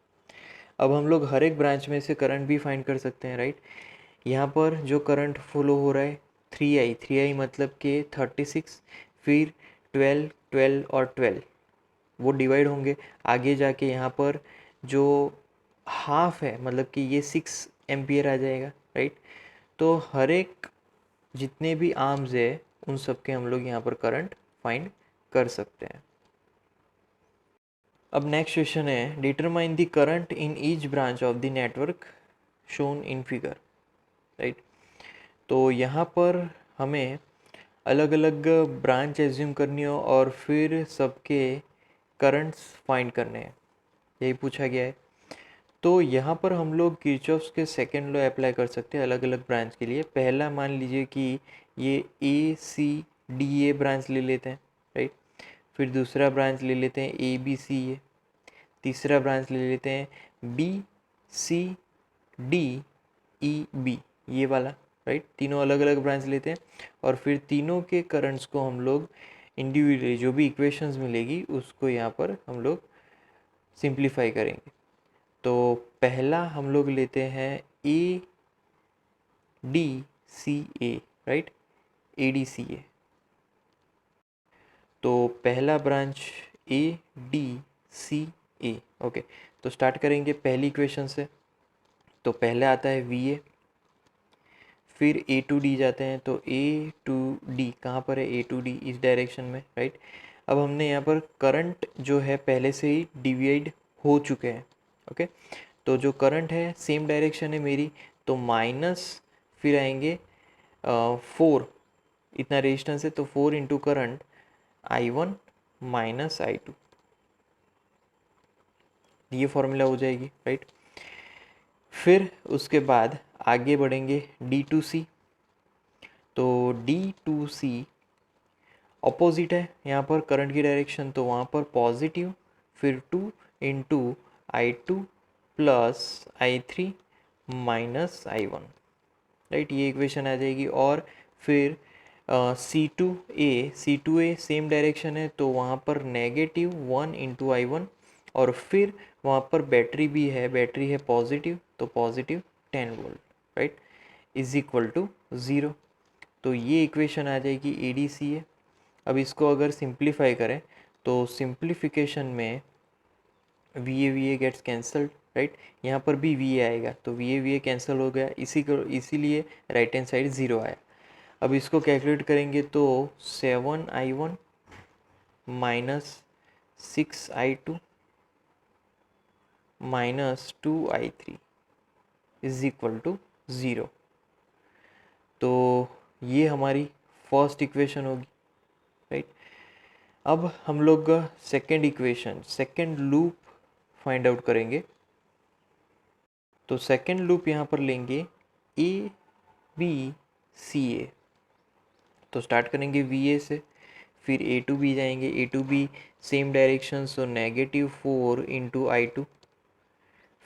अब हम लोग हर एक ब्रांच में से करंट भी फाइंड कर सकते हैं राइट। यहाँ पर जो करंट फ्लो हो रहा है 3i मतलब कि 36, फिर 12 12 और 12 वो डिवाइड होंगे। आगे जाके यहाँ पर जो हाफ है, मतलब कि ये 6 एम्पियर आ जाएगा, राइट। तो हर एक जितने भी आर्म्स है उन सब के हम लोग यहाँ पर करंट फाइंड कर सकते हैं। अब नेक्स्ट क्वेश्चन है, determine the current in each branch of the network shown in figure, right. तो यहाँ पर हमें अलग अलग ब्रांच एज्यूम करनी हो और फिर सबके करंट्स फाइंड करने हैं, यही पूछा गया है। तो यहाँ पर हम लोग किरचॉफ्स के सेकेंड लॉ अप्लाई कर सकते हैं अलग अलग ब्रांच के लिए। पहला मान लीजिए कि ये ए सी डी ए ब्रांच ले लेते हैं, राइट। फिर दूसरा ब्रांच ले लेते हैं ए बी सी ए, तीसरा ब्रांच ले लेते हैं B C D E B, ये वाला, राइट। तीनों अलग अलग ब्रांच लेते हैं और फिर तीनों के करंट्स को हम लोग इंडिविजुअली जो भी इक्वेशंस मिलेगी उसको यहाँ पर हम लोग सिंप्लीफाई करेंगे। तो पहला हम लोग लेते हैं A D C A, right, A D C A. तो पहला branch A D C A, okay. तो स्टार्ट करेंगे पहली इक्वेशन से। तो पहले आता है वी ए, फिर ए टू डी जाते हैं। तो ए टू डी कहाँ पर है, ए टू डी इस डायरेक्शन में, राइट। अब हमने यहाँ पर करंट जो है पहले से ही डिवाइड हो चुके हैं, ओके। तो जो करंट है सेम डायरेक्शन है मेरी, तो माइनस फिर आएंगे 4, इतना रेजिस्टेंस है तो 4 into current I1 minus I2, ये फॉर्मूला हो जाएगी, राइट। फिर उसके बाद आगे बढ़ेंगे D2C। तो D2C ऑपोजिट है यहाँ पर करंट की डायरेक्शन, तो वहाँ पर पॉजिटिव, फिर 2 into I2 plus I3 minus I1, right, ये इक्वेशन आ जाएगी। और फिर C2A सेम डायरेक्शन है तो वहाँ पर नेगेटिव 1 इंटू I1, और फिर वहाँ पर बैटरी भी है, बैटरी है पॉजिटिव, तो positive 10 volt, right, is equal to 0। तो ये इक्वेशन आ जाएगी ADCA। अब इसको अगर सिंप्लीफाई करें तो सिंप्लीफिकेशन में VA गेट्स कैंसल्ड, राइट। यहाँ पर भी VA आएगा तो VA कैंसिल हो गया, इसीलिए राइट हैंड साइड 0 आया। अब इसको कैलकुलेट करेंगे तो 7I1 minus 6I2 minus 2I3 is equal to 0। तो ये हमारी फर्स्ट इक्वेशन होगी, राइट। अब हम लोग second equation, second loop find out करेंगे। तो सेकेंड लूप यहाँ पर लेंगे ए बी सी ए। तो स्टार्ट करेंगे वी ए से, फिर ए टू बी जाएंगे, A to B same direction, so negative 4 into I2।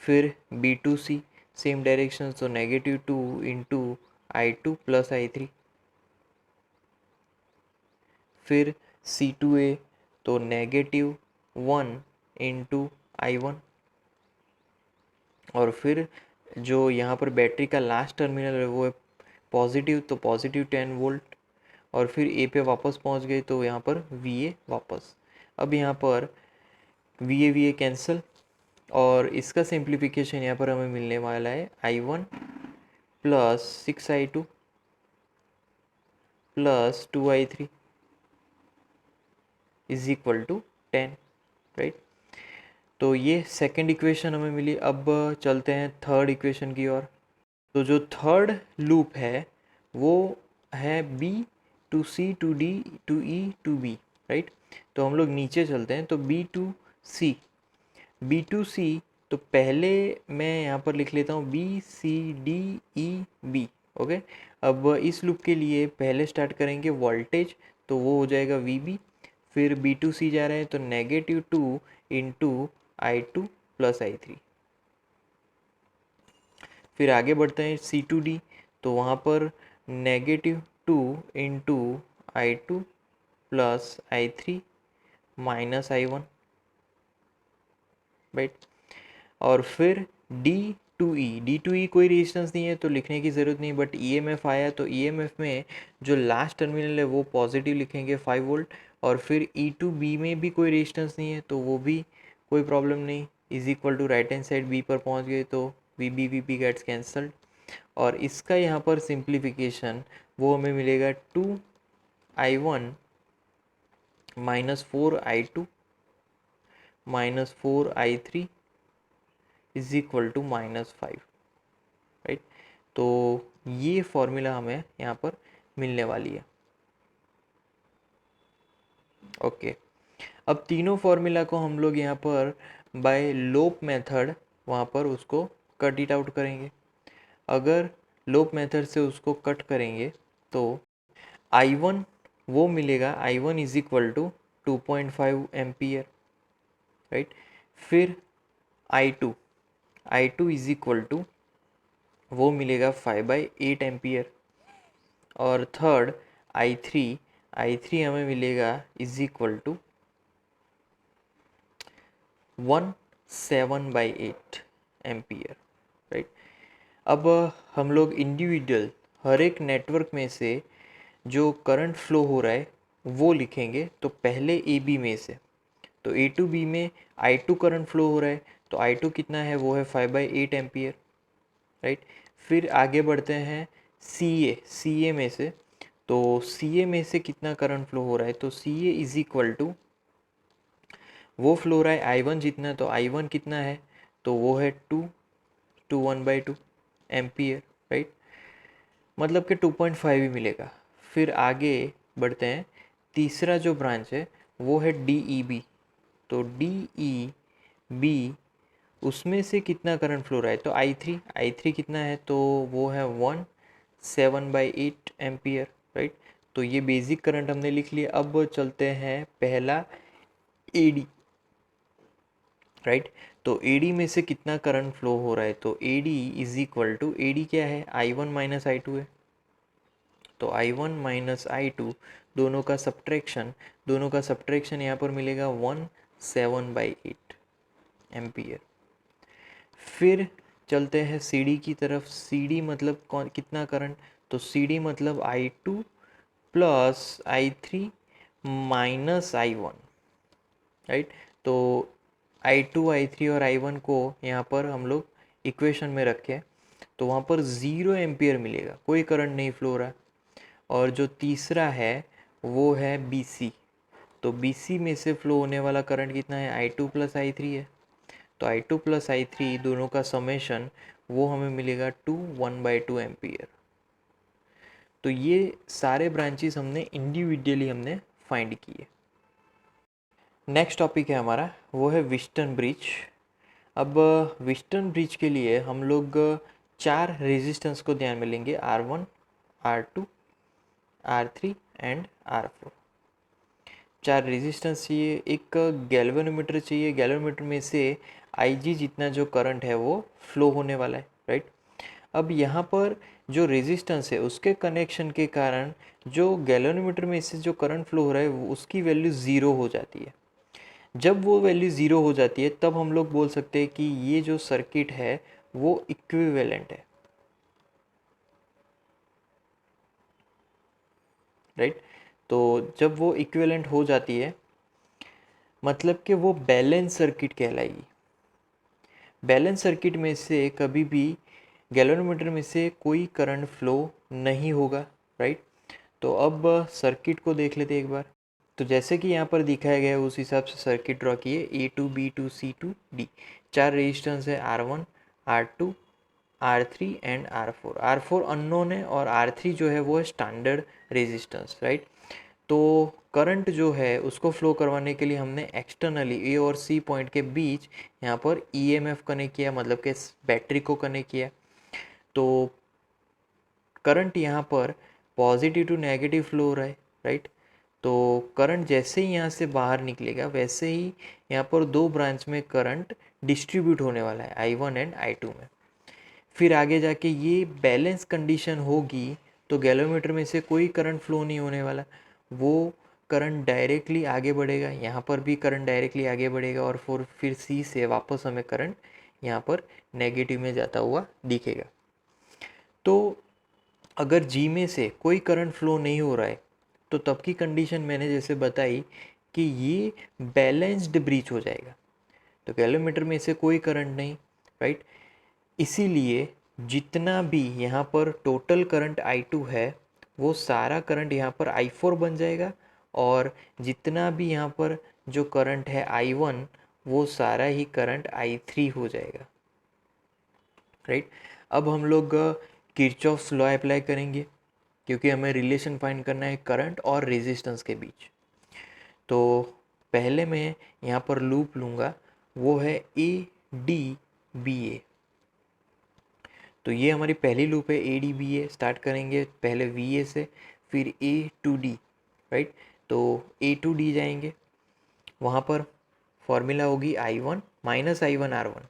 फिर B to C same direction, so negative 2 into I2 plus I3। फिर C2A तो नेगेटिव 1 इंटू I1। और फिर जो यहाँ पर बैटरी का लास्ट टर्मिनल है वो है पॉजिटिव, तो पॉजिटिव 10 वोल्ट। और फिर ए पे वापस पहुँच गए तो यहाँ पर VA वापस। अब यहाँ पर VA कैंसिल, और इसका सिंप्लीफिकेशन यहाँ पर हमें मिलने वाला है I1 plus 6I2 plus 2I3 is equal to 10, right. तो ये सेकंड इक्वेशन हमें मिली। अब चलते हैं थर्ड इक्वेशन की ओर। तो जो थर्ड लूप है वो है B to C to D to E to B, right. तो हम लोग नीचे चलते हैं, तो B टू C तो पहले मैं यहाँ पर लिख लेता हूँ BCDEB, ओके। अब इस लूप के लिए पहले स्टार्ट करेंगे वोल्टेज, तो वो हो जाएगा VB। फिर B टू C जा रहे हैं तो negative 2 into I2 plus I3। फिर आगे बढ़ते हैं C2D, तो वहाँ पर negative 2 into I2 plus I3 minus I1, right. और फिर D2E कोई रेजिस्टेंस नहीं है तो लिखने की ज़रूरत नहीं, बट EMF आया तो EMF में जो लास्ट टर्मिनल है वो पॉजिटिव लिखेंगे 5 वोल्ट। और फिर E2B में भी कोई रेजिस्टेंस नहीं है तो वो भी कोई प्रॉब्लम नहीं, is equal to right hand side B पर पहुंच गए तो वी बी गेट्स कैंसल्ड, और इसका यहाँ पर सिंप्लीफिकेशन वो हमें मिलेगा 2i1 -4i2 -4i3 is equal to -5, right. तो ये फॉर्मूला हमें यहाँ पर मिलने वाली है। ओके, अब तीनों फॉर्मूला को हम लोग यहाँ पर बाय लोप मेथड वहाँ पर उसको कट इट आउट करेंगे। अगर लोप मेथड से उसको कट करेंगे तो I1 वो मिलेगा, I1 is equal to 2.5 ampere, right. फिर I2 इज इक्वल टू वो मिलेगा 5/8 एम्पियर, और थर्ड I3 हमें मिलेगा is equal to 7/8 ampere, right. अब हम लोग इंडिविजुअल हर एक नेटवर्क में से जो करंट फ्लो हो रहा है वो लिखेंगे। तो पहले ए बी में से, तो ए टू बी में I2 करंट फ्लो हो रहा है, तो I2 कितना है, वो है 5/8 एम्पियर, राइट। फिर आगे बढ़ते हैं सी ए में से, तो सी ए में से कितना करंट फ्लो हो रहा है, तो सी ए इज इक्वल टू वो फ्लो हो रहा है I1 जितना, तो I1 कितना है, तो वो है 1/2 एम्पियर, राइट। मतलब कि 2.5 ही मिलेगा। फिर आगे बढ़ते हैं, तीसरा जो ब्रांच है वो है DEB, तो DEB उसमें से कितना करंट फ्लो रहा है, तो I3 कितना है, तो वो है 7/8 एम्पियर, राइट। तो ये बेसिक करंट हमने लिख लिया। अब चलते हैं पहला AD, राइट। तो AD में से कितना करंट फ्लो हो रहा है, तो AD is equal to, AD क्या है, I1 माइनस I2 है, तो I1 माइनस I2 दोनों का सब्ट्रैक्शन यहाँ पर मिलेगा 7/8 एम्पियर। फिर चलते हैं CD की तरफ। CD मतलब कितना करंट, तो CD मतलब I2 plus I3 minus I1, right. तो I2 I3 और I1 को यहाँ पर हम लोग इक्वेशन में रखें तो वहाँ पर 0 एम्पियर मिलेगा, कोई करंट नहीं फ्लो हो रहा। और जो तीसरा है वो है BC, तो BC में से फ्लो होने वाला करंट कितना है, I2 प्लस I3 है, तो I2 प्लस I3 दोनों का समेशन वो हमें मिलेगा 1/2 एम्पियर। तो ये सारे ब्रांचेस हमने इंडिविजुअली हमने फाइंड किए। नेक्स्ट टॉपिक है हमारा, वो है व्हिस्टन ब्रिज। अब व्हिस्टन ब्रिज के लिए हम लोग 4 रेजिस्टेंस को ध्यान में लेंगे, R1, R2, R3 and R4। 4 resistance चाहिए, एक गैल्वेनोमीटर चाहिए। गैल्वेनोमीटर में से IG जितना जो करंट है वो फ्लो होने वाला है, राइट। अब यहाँ पर जो रेजिस्टेंस है उसके कनेक्शन के कारण जो गैल्वेनोमीटर में से जो करंट फ्लो हो रहा है उसकी वैल्यू 0 हो जाती है। जब वो वैल्यू 0 हो जाती है तब हम लोग बोल सकते हैं कि ये जो सर्किट है वो इक्विवेलेंट है, राइट। तो जब वो इक्विवेलेंट हो जाती है मतलब कि वो बैलेंस सर्किट कहलाएगी। बैलेंस सर्किट में से कभी भी गैल्वेनोमीटर में से कोई करंट फ्लो नहीं होगा, राइट। तो अब सर्किट को देख लेते हैं एक बार। तो जैसे कि यहाँ पर दिखाया गया है उस हिसाब से सर्किट ड्रॉ किए, A2 B2 C2 D। 4 resistance है, R1, R2, R3 and R4 unknown है, और R3 जो है वो है स्टैंडर्ड रेजिस्टेंस, राइट। तो करंट जो है उसको फ्लो करवाने के लिए हमने एक्सटर्नली A और C पॉइंट के बीच यहाँ पर EMF कनेक्ट किया, मतलब कि बैटरी को कनेक्ट किया। तो करंट यहाँ पर पॉजिटिव टू नेगेटिव फ्लो हो रहा है, राइट। तो करंट जैसे ही यहाँ से बाहर निकलेगा वैसे ही यहाँ पर 2 ब्रांच में करंट डिस्ट्रीब्यूट होने वाला है, I1 एंड I2 में। फिर आगे जाके ये बैलेंस कंडीशन होगी तो गैल्वेनोमीटर में से कोई करंट फ्लो नहीं होने वाला, वो करंट डायरेक्टली आगे बढ़ेगा, यहाँ पर भी करंट डायरेक्टली आगे बढ़ेगा, और फिर C से वापस हमें करंट यहाँ पर नेगेटिव में जाता हुआ दिखेगा। तो अगर G में से कोई करंट फ्लो नहीं हो रहा है तो तब की कंडीशन मैंने जैसे बताई कि ये बैलेंस्ड ब्रिज हो जाएगा। तो कैलोमीटर में से कोई करंट नहीं, राइट। इसीलिए जितना भी यहाँ पर टोटल करंट I2 है वो सारा करंट यहाँ पर I4 बन जाएगा, और जितना भी यहाँ पर जो करंट है I1 वो सारा ही करंट I3 हो जाएगा, राइट। अब हम लोग किरचॉफ्स लॉ अप्लाई करेंगे, क्योंकि हमें रिलेशन फाइंड करना है करंट और रेजिस्टेंस के बीच। तो पहले मैं यहाँ पर लूप लूँगा, वो है ADBA। तो ये हमारी पहली लूप है ADBA। स्टार्ट करेंगे पहले VA से, फिर A to D, राइट। तो A to D जाएंगे, वहाँ पर फॉर्मूला होगी I1 माइनस I1 R1।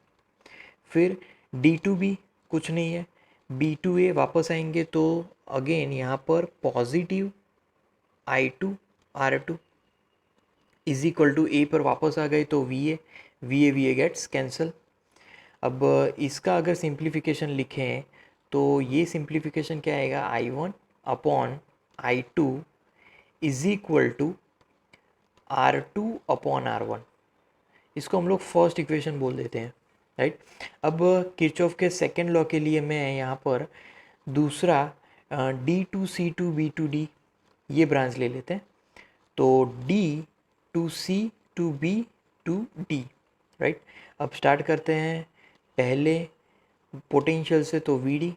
फिर D to B कुछ नहीं है, B to A वापस आएंगे तो अगेन यहाँ पर positive I2 R2 is equal to A पर वापस आ गए तो VA गेट्स कैंसल। अब इसका अगर सिंप्लीफिकेशन लिखें तो ये सिंप्लीफिकेशन क्या आएगा, I1 upon I2 is equal to R2 upon R1। इसको हम लोग फर्स्ट इक्वेशन बोल देते हैं, राइट। अब किरचॉफ के सेकेंड लॉ के लिए मैं यहाँ पर दूसरा D to C to B to D ये ब्रांच ले लेते हैं। तो D to C to B to D, right. अब स्टार्ट करते हैं पहले पोटेंशियल से, तो VD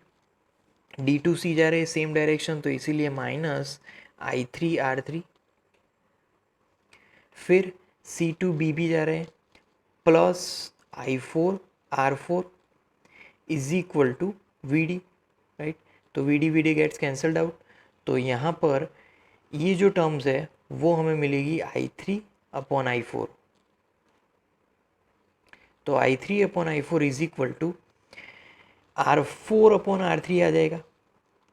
D टू C जा रहे हैं सेम डायरेक्शन, तो इसीलिए माइनस I3 R3। फिर C टू B भी जा रहे हैं, plus I4 R4 is equal to VD, right. तो VD गेट्स कैंसल्ड आउट। तो यहाँ पर ये जो टर्म्स है वो हमें मिलेगी I3 अपॉन I4। तो I3 upon I4 is equal to R4 upon R3 आ जाएगा,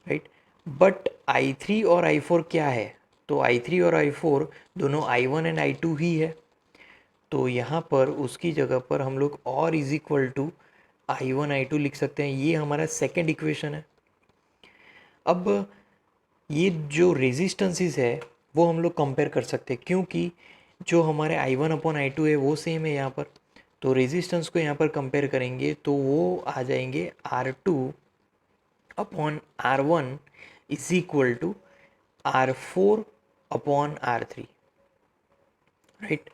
राइट। बट I3 और I4 क्या है, तो I3 और I4 दोनों I1 एंड I2 ही है। तो यहाँ पर उसकी जगह पर हम लोग और is equal to I1 I2 लिख सकते हैं। ये हमारा सेकेंड इक्वेशन है। अब ये जो रेजिस्टेंसेस है वो हम लोग कंपेयर कर सकते हैं, क्योंकि जो हमारे I1 अपॉन I2 है वो सेम है यहाँ पर। तो रेजिस्टेंस को यहाँ पर कंपेयर करेंगे तो वो आ जाएंगे R2 upon R1 is equal to R4 upon R3, right.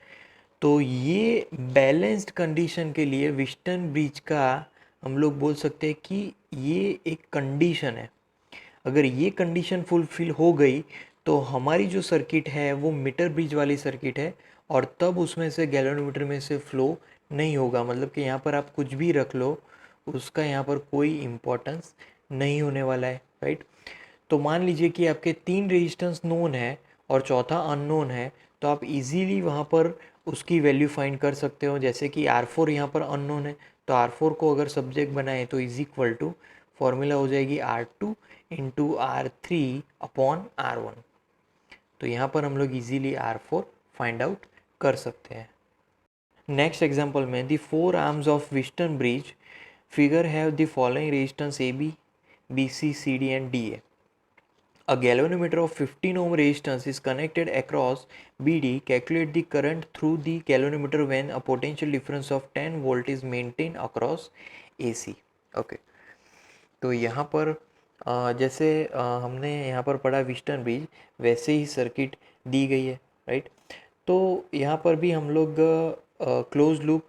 तो ये बैलेंस्ड कंडीशन के लिए व्हिटन ब्रिज का हम लोग बोल सकते हैं कि ये एक कंडीशन है। अगर ये कंडीशन फुलफिल हो गई तो हमारी जो सर्किट है वो मीटर ब्रिज वाली सर्किट है, और तब उसमें से गैल्वेनोमीटर में से फ्लो नहीं होगा। मतलब कि यहाँ पर आप कुछ भी रख लो, उसका यहाँ पर कोई इम्पोर्टेंस नहीं होने वाला है, राइट। तो मान लीजिए कि आपके 3 रेजिस्टेंस नोन है और चौथा अननोन है, तो आप इजीली वहाँ पर उसकी वैल्यू फाइंड कर सकते हो। जैसे कि R4 यहाँ पर अननोन है, तो R4 को अगर सब्जेक्ट बनाए तो इज इक्वल टू फॉर्मूला हो जाएगी R2 into R3 upon R1। तो यहाँ पर हम लोग इजीली R4 फाइंड आउट कर सकते हैं। नेक्स्ट एग्जाम्पल में the 4 arms of Wheatstone bridge figure have the following resistance AB, BC, CD and DA. A galvanometer of 15 ohm resistance is connected across BD. Calculate the current through the galvanometer when a potential difference of 10 volt is maintained across AC. Okay. तो यहाँ पर जैसे हमने यहाँ पर पढ़ा Whitton bridge, वैसे ही circuit दी गई है, राइट। तो यहाँ पर भी हम लोग क्लोज लूप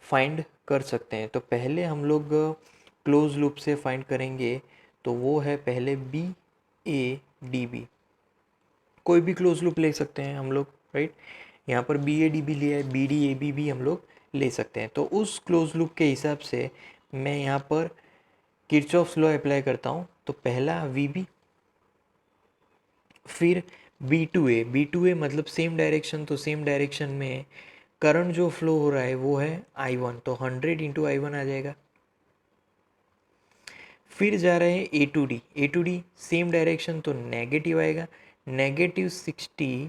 फाइंड कर सकते हैं। तो पहले हम लोग क्लोज लूप से फाइंड करेंगे, तो वो है पहले BADB। कोई भी क्लोज लूप ले सकते हैं हम लोग, राइट। यहाँ पर BADB लिया है, BDAB भी हम लोग ले सकते हैं। तो उस क्लोज लूप के हिसाब से मैं यहाँ पर किरचॉफ्स लॉ अप्लाई करता हूँ। तो पहला VB, फिर B2A मतलब सेम डायरेक्शन, तो सेम डायरेक्शन में करंट जो फ्लो हो रहा है वो है I1, तो 100 इंटू I1 आ जाएगा। फिर जा रहे हैं A to D same direction, तो नेगेटिव आएगा, नेगेटिव 60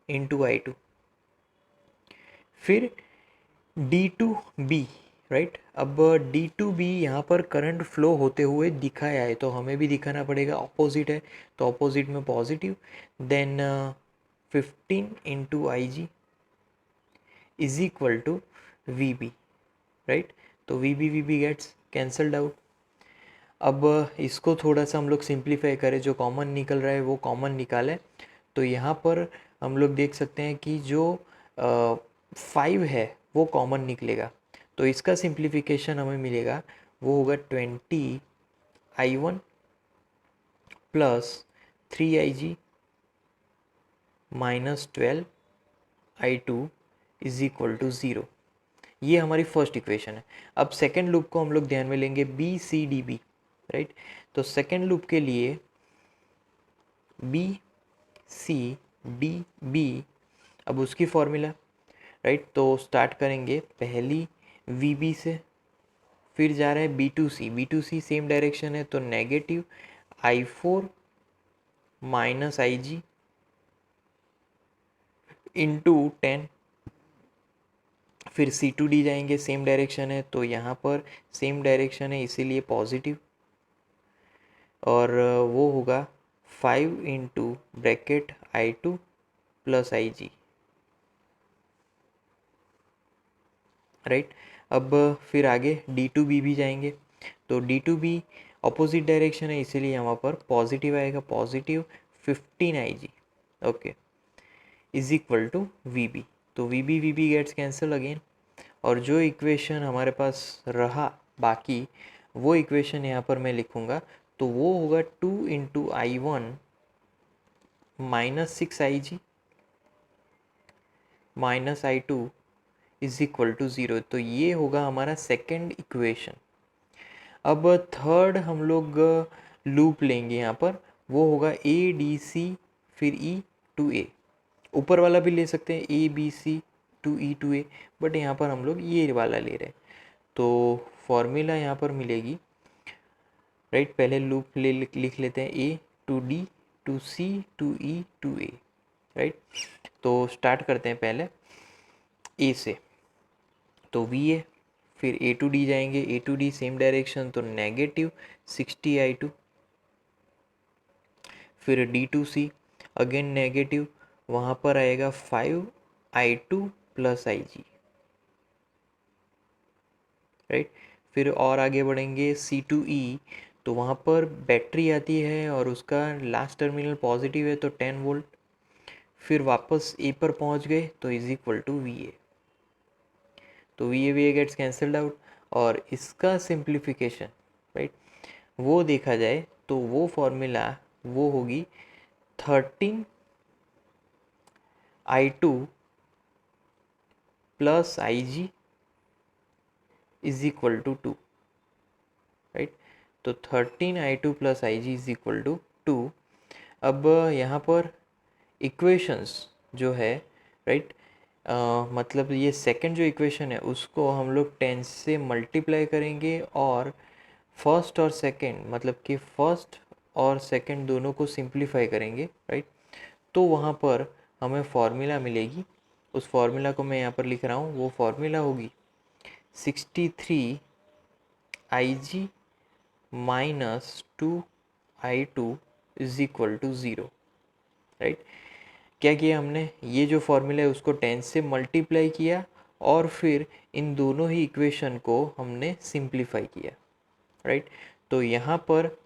इंटू I2। फिर D2B, राइट। अब D2B यहाँ पर करंट फ्लो होते हुए दिखाया है, तो हमें भी दिखाना पड़ेगा, ऑपोजिट है तो ऑपोजिट में positive. Then 15 into IG is equal to VB, right. तो VB गेट्स कैंसल्ड आउट। अब इसको थोड़ा सा हम लोग सिंप्लीफाई करें, जो कॉमन निकल रहा है वो कॉमन निकालें। तो यहाँ पर हम लोग देख सकते हैं कि जो 5 है वो कॉमन निकलेगा। तो इसका सिंप्लीफिकेशन हमें मिलेगा, वो होगा 20I1 plus 3IG minus 12I2 is equal to 0। ये हमारी फर्स्ट इक्वेशन है। अब सेकेंड लूप को हम लोग ध्यान में लेंगे, BCDB, राइट। तो सेकेंड लूप के लिए BCDB, अब उसकी फॉर्मूला, राइट। तो स्टार्ट करेंगे पहली VB से, फिर जा रहे हैं B2C सेम डायरेक्शन है, तो negative I4 minus IG into 10। फिर C2D जाएंगे, सेम डायरेक्शन है, तो यहाँ पर सेम डायरेक्शन है इसीलिए पॉजिटिव, और वो होगा 5 into bracket I2 plus IG, right. अब फिर आगे D2B भी जाएंगे, तो D2B अपोजिट डायरेक्शन है इसीलिए यहाँ पर पॉजिटिव आएगा, positive 15IG, okay, is equal to VB। तो VB गेट्स कैंसिल अगेन, और जो इक्वेशन हमारे पास रहा बाकी वो इक्वेशन यहाँ पर मैं लिखूँगा, तो वो होगा 2 into I1 minus 6IG minus I2 is equal to 0। तो ये होगा हमारा सेकेंड इक्वेशन। अब थर्ड हम लोग लूप लेंगे यहाँ पर, वो होगा ADC फिर E टू A। ऊपर वाला भी ले सकते हैं ABC to E to A, but यहाँ पर हम लोग ये वाला ले रहे हैं। तो फॉर्मूला यहाँ पर मिलेगी, राइट। पहले लूप लिख लेते हैं A to D to C to E to A, right. तो स्टार्ट करते हैं पहले A से, तो VA, फिर A टू D जाएंगे, A to D same direction, तो नेगेटिव 60I2, फिर D2C अगेन नेगेटिव, वहाँ पर आएगा 5I2 प्लस IG, राइट। फिर और आगे बढ़ेंगे C2E, तो वहाँ पर बैटरी आती है और उसका लास्ट टर्मिनल पॉजिटिव है, तो 10 वोल्ट। फिर वापस A पर पहुँच गए, तो इज इक्वल टू VA। तो VA गेट्स कैंसल्ड आउट, और इसका सिंप्लीफिकेशन, राइट, वो देखा जाए तो वो फॉर्मूला वो होगी 13I2 plus IG is equal to 2, right. तो 13I2 plus IG is equal to 2। अब यहाँ पर इक्वेशंस जो है, राइट, मतलब ये सेकंड जो इक्वेशन है उसको हम लोग 10 से मल्टीप्लाई करेंगे, और फर्स्ट और सेकंड मतलब कि फर्स्ट और सेकंड दोनों को सिंप्लीफाई करेंगे, राइट। तो वहाँ पर हमें फॉर्मूला मिलेगी, उस फॉर्मूला को मैं यहाँ पर लिख रहा हूँ, वो फॉर्मूला होगी 63IG minus 2I2 is equal to 0, right. क्या किया हमने, ये जो फॉर्मूला है उसको 10 से मल्टीप्लाई किया, और फिर इन दोनों ही इक्वेशन को हमने सिंप्लीफाई किया, राइट। तो यहाँ पर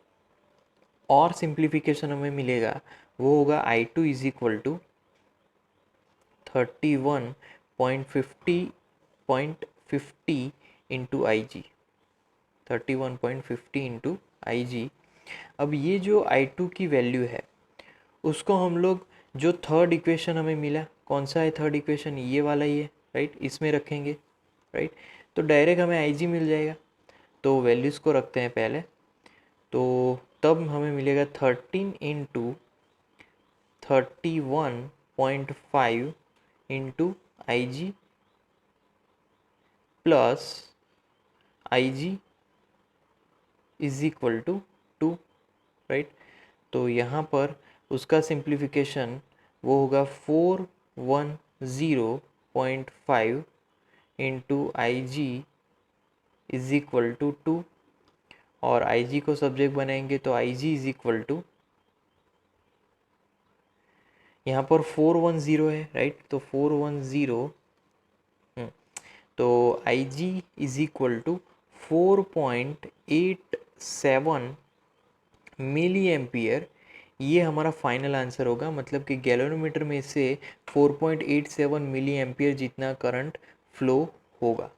और सिंप्लीफिकेशन हमें मिलेगा, वो होगा I2 is equal to 31.50 into IG, 31.50 into IG। अब ये जो I2 की वैल्यू है उसको हम लोग, जो थर्ड इक्वेशन हमें मिला, कौन सा है थर्ड इक्वेशन, ये वाला ही है, राइट, इसमें रखेंगे, राइट। तो डायरेक्ट हमें IG मिल जाएगा। तो वैल्यूज़ को रखते हैं पहले, तो तब हमें मिलेगा 13 into 31.5 into IG plus IG is equal to 2, right. तो यहाँ पर उसका सिंप्लीफिकेशन वो होगा 410.5 into IG is equal to 2, और IG को सब्जेक्ट बनाएंगे तो IG इज इक्वल टू, यहाँ पर 410 है, राइट। तो 410, तो I G is equal to 4.87 milli ampere, ये हमारा फाइनल आंसर होगा। मतलब कि गैल्वेनोमीटर में से 4.87 मिली एम्पियर जितना करंट फ्लो होगा।